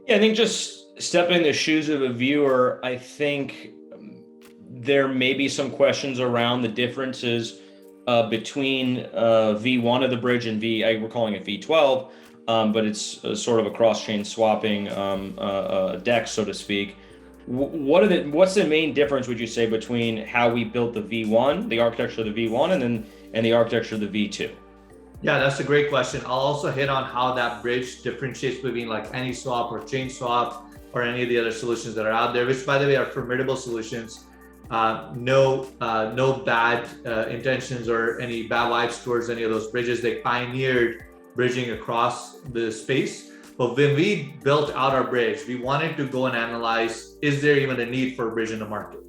Yeah, I think just stepping in the shoes of a viewer, I think there may be some questions around the differences between V1 of the bridge and we're calling it V12, but it's sort of a cross-chain swapping deck, so to speak. What's the main difference, would you say, between how we built the V1, the architecture of the V1, and the architecture of the V2? Yeah, that's a great question. I'll also hit on how that bridge differentiates between like any swap or chain swap or any of the other solutions that are out there, which by the way are formidable solutions. No bad intentions or any bad vibes towards any of those bridges. They pioneered bridging across the space. But when we built out our bridge, we wanted to go and analyze, is there even a need for a bridge in the market?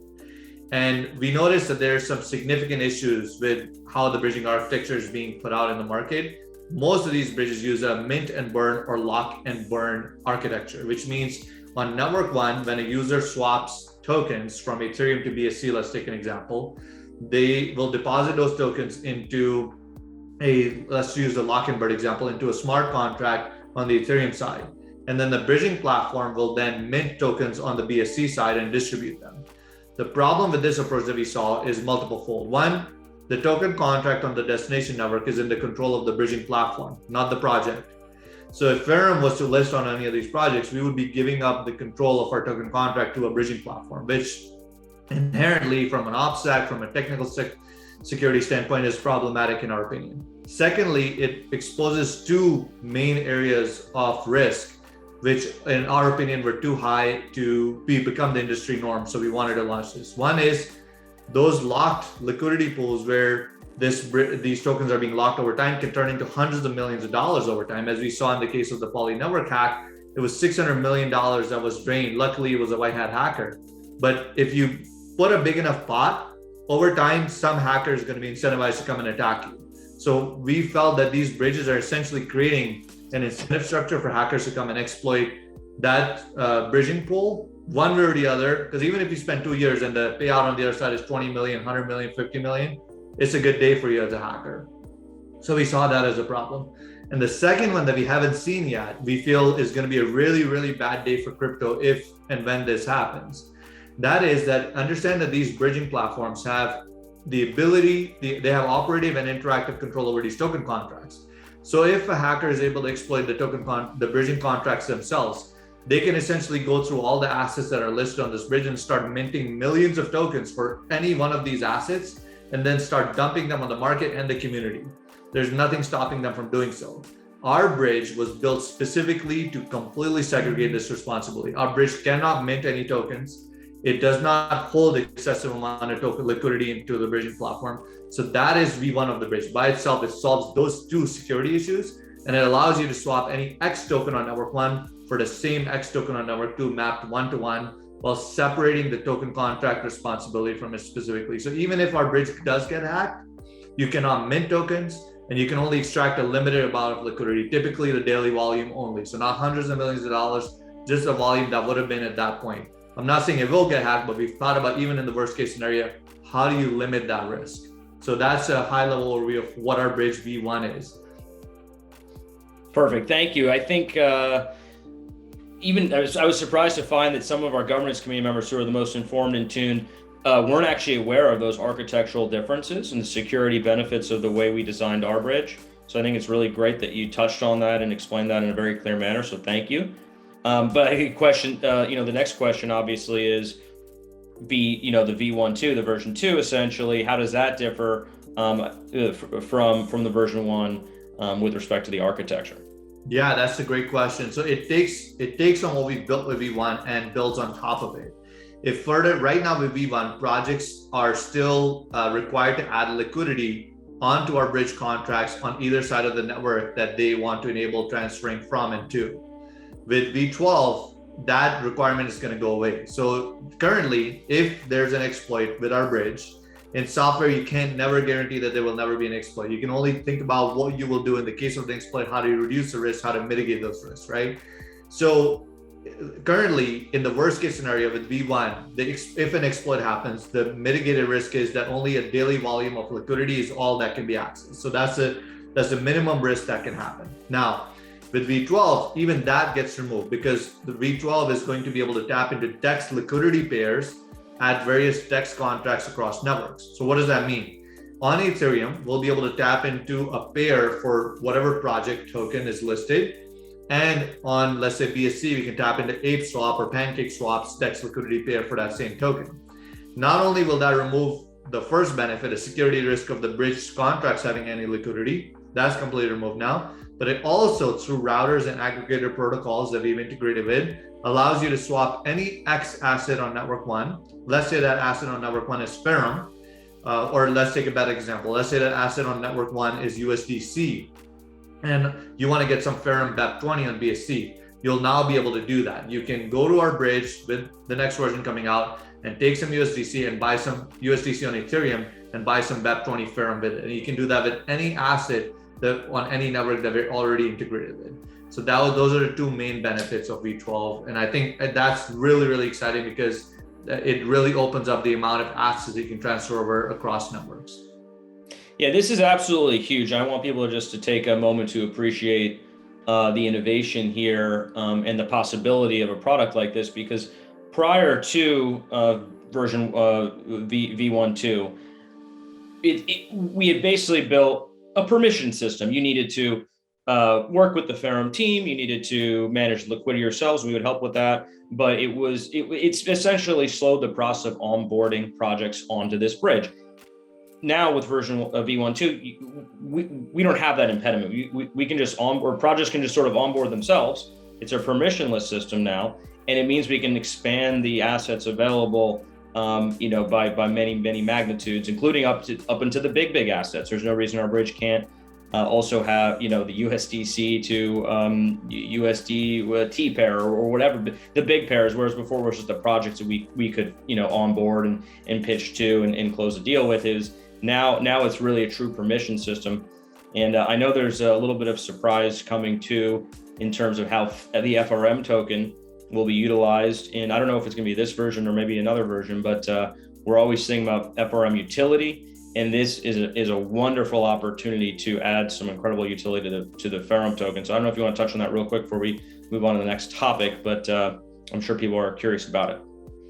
And we noticed that there are some significant issues with how the bridging architecture is being put out in the market. Most of these bridges use a mint and burn or lock and burn architecture, which means on network one, when a user swaps tokens from Ethereum to BSC, let's take an example, they will deposit those tokens into let's use the lock and burn example, into a smart contract on the Ethereum side. And then the bridging platform will then mint tokens on the BSC side and distribute them. The problem with this approach that we saw is multiple fold. One, the token contract on the destination network is in the control of the bridging platform, not the project. So if Ferrum was to list on any of these projects, we would be giving up the control of our token contract to a bridging platform, which inherently from an OPSEC, from a technical security standpoint is problematic in our opinion. Secondly, it exposes two main areas of risk, which in our opinion were too high to become the industry norm. So we wanted to launch this. One is those locked liquidity pools where these tokens are being locked over time can turn into hundreds of millions of dollars over time. As we saw in the case of the Poly network hack, it was $600 million that was drained. Luckily, it was a white hat hacker. But if you put a big enough pot, over time, some hacker is going to be incentivized to come and attack you. So we felt that these bridges are essentially creating an incentive structure for hackers to come and exploit that bridging pool one way or the other. Because even if you spend 2 years and the payout on the other side is 20 million, 100 million, 50 million, it's a good day for you as a hacker. So we saw that as a problem. And the second one that we haven't seen yet, we feel is going to be a really, really bad day for crypto if and when this happens. That is that understand that these bridging platforms have the ability, they have operative and interactive control over these token contracts. So if a hacker is able to exploit the bridging contracts themselves, they can essentially go through all the assets that are listed on this bridge and start minting millions of tokens for any one of these assets, and then start dumping them on the market and the community. There's nothing stopping them from doing so. Our bridge was built specifically to completely segregate this responsibility. Our bridge cannot mint any tokens. It does not hold excessive amount of token liquidity into the bridging platform. So that is V1 of the bridge. By itself, it solves those two security issues, and it allows you to swap any X token on network one for the same X token on network two mapped one-to-one, while separating the token contract responsibility from it specifically. So even if our bridge does get hacked, you cannot mint tokens, and you can only extract a limited amount of liquidity, typically the daily volume only. So not hundreds of millions of dollars, just the volume that would have been at that point. I'm not saying it will get hacked, but we've thought about, even in the worst case scenario, how do you limit that risk? So that's a high level overview of what our bridge V1 is. Perfect. Thank you. I think I was surprised to find that some of our governance committee members, who are the most informed and tuned, weren't actually aware of those architectural differences and the security benefits of the way we designed our bridge. So I think it's really great that you touched on that and explained that in a very clear manner. So thank you. But I think the next question obviously is the V1.2, the version 2, essentially. How does that differ from the version 1 with respect to the architecture? Yeah, that's a great question. So it takes on what we built with V1 and builds on top of it. If further, right now with V1, projects are still required to add liquidity onto our bridge contracts on either side of the network that they want to enable transferring from and to. With V12, that requirement is going to go away. So currently, if there's an exploit with our bridge, in software, you can never guarantee that there will never be an exploit. You can only think about what you will do in the case of the exploit, how do you reduce the risk, how to mitigate those risks, right? So currently, in the worst case scenario with V1, if an exploit happens, the mitigated risk is that only a daily volume of liquidity is all that can be accessed. So that's a minimum risk that can happen. Now, With V12, even that gets removed because the V12 is going to be able to tap into DEX liquidity pairs at various DEX contracts across networks. So what does that mean? On Ethereum, we'll be able to tap into a pair for whatever project token is listed. And on, let's say, BSC, we can tap into Ape Swap or Pancake Swap's DEX liquidity pair for that same token. Not only will that remove the first benefit, a security risk of the bridge contracts having any liquidity, that's completely removed now, but it also, through routers and aggregator protocols that we've integrated with, allows you to swap any X asset on network one. Let's say that asset on network one is Ferrum, or let's take a better example. Let's say that asset on network one is USDC, and you want to get some Ferrum BEP20 on BSC. You'll now be able to do that. You can go to our bridge with the next version coming out and take some USDC and buy some USDC on Ethereum and buy some BEP20 Ferrum with it. And you can do that with any asset that on any network that we're already integrated with. So those are the two main benefits of V12. And I think that's really, really exciting because it really opens up the amount of assets you can transfer over across networks. Yeah, this is absolutely huge. I want people just to take a moment to appreciate the innovation here and the possibility of a product like this, because prior to version V12, we had basically built a permission system. You needed to work with the Ferrum team. You needed to manage liquidity yourselves. We would help with that. But it's essentially slowed the process of onboarding projects onto this bridge. Now with version of V12, we don't have that impediment. We can just or projects can just sort of onboard themselves. It's a permissionless system now, and it means we can expand the assets available, by many magnitudes, including up into the big assets. There's no reason our bridge can't also have the USDC to USD pair or whatever, the big pairs, whereas before it was just the projects that we could onboard and pitch to and close a deal with. Is now it's really a true permission system. And I know there's a little bit of surprise coming too in terms of how the FRM token will be utilized. And I don't know if it's going to be this version or maybe another version, but we're always thinking about FRM utility. And this is a wonderful opportunity to add some incredible utility to the Ferrum token. So I don't know if you want to touch on that real quick before we move on to the next topic, but I'm sure people are curious about it.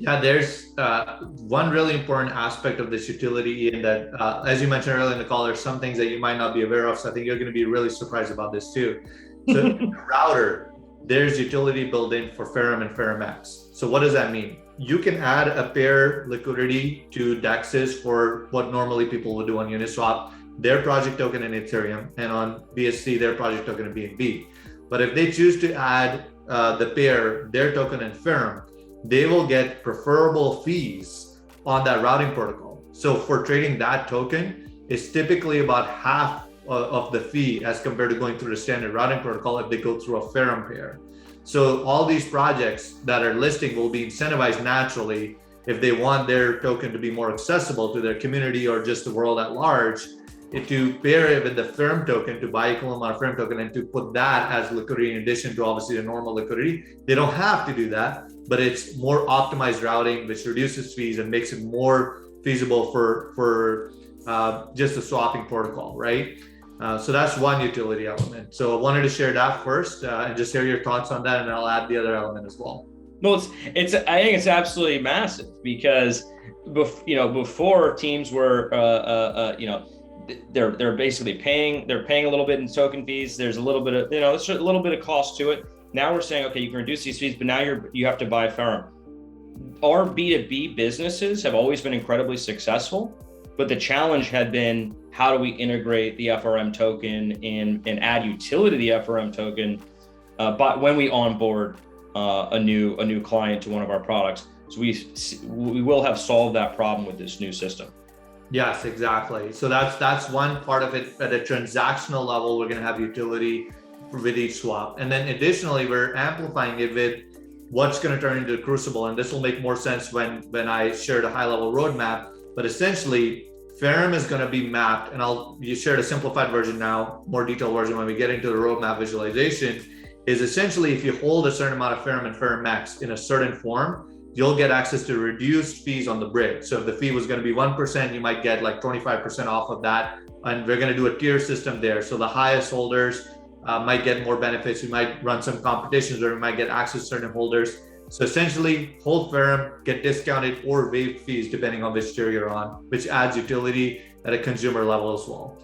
Yeah, there's one really important aspect of this utility, Ian, that as you mentioned earlier in the call, there's some things that you might not be aware of. So I think you're going to be really surprised about this too. So in the router, there's utility built in for Ferrum and Ferrum X. So what does that mean? You can add a pair liquidity to DEXs for what normally people would do on Uniswap, their project token in Ethereum, and on BSC, their project token in BNB. But if they choose to add the pair, their token in Ferrum, they will get preferable fees on that routing protocol. So for trading that token, it's typically about half of the fee as compared to going through the standard routing protocol if they go through a Ferrum pair. So all these projects that are listing will be incentivized naturally if they want their token to be more accessible to their community or just the world at large, to pair it with the Ferrum token, to buy equal amount of Ferrum token and to put that as liquidity in addition to obviously the normal liquidity. They don't have to do that, but it's more optimized routing, which reduces fees and makes it more feasible for just the swapping protocol, right? So that's one utility element. So I wanted to share that first and just hear your thoughts on that, and I'll add the other element as well. No, I think it's absolutely massive because before teams were they're basically paying a little bit in token fees. There's a little bit of there's a little bit of cost to it. Now we're saying, okay, you can reduce these fees, but now you have to buy Ferrum. Our B2B businesses have always been incredibly successful, but the challenge had been, how do we integrate the FRM token and add utility to the FRM token but when we onboard a new client to one of our products? So we will have solved that problem with this new system. Yes, exactly. So that's one part of it. At a transactional level, we're going to have utility with each swap. And then additionally, we're amplifying it with what's going to turn into Crucible. And this will make more sense when I share the high level roadmap. But essentially, Ferrum is going to be mapped, and you shared a simplified version now, more detailed version when we get into the roadmap visualization, is essentially if you hold a certain amount of Ferrum and Ferrum X in a certain form, you'll get access to reduced fees on the bridge. So if the fee was going to be 1%, you might get like 25% off of that. And we're going to do a tier system there. So the highest holders might get more benefits. We might run some competitions where we might get access to certain holders. So essentially, hold Ferrum, get discounted or waived fees depending on which tier you're on, which adds utility at a consumer level as well.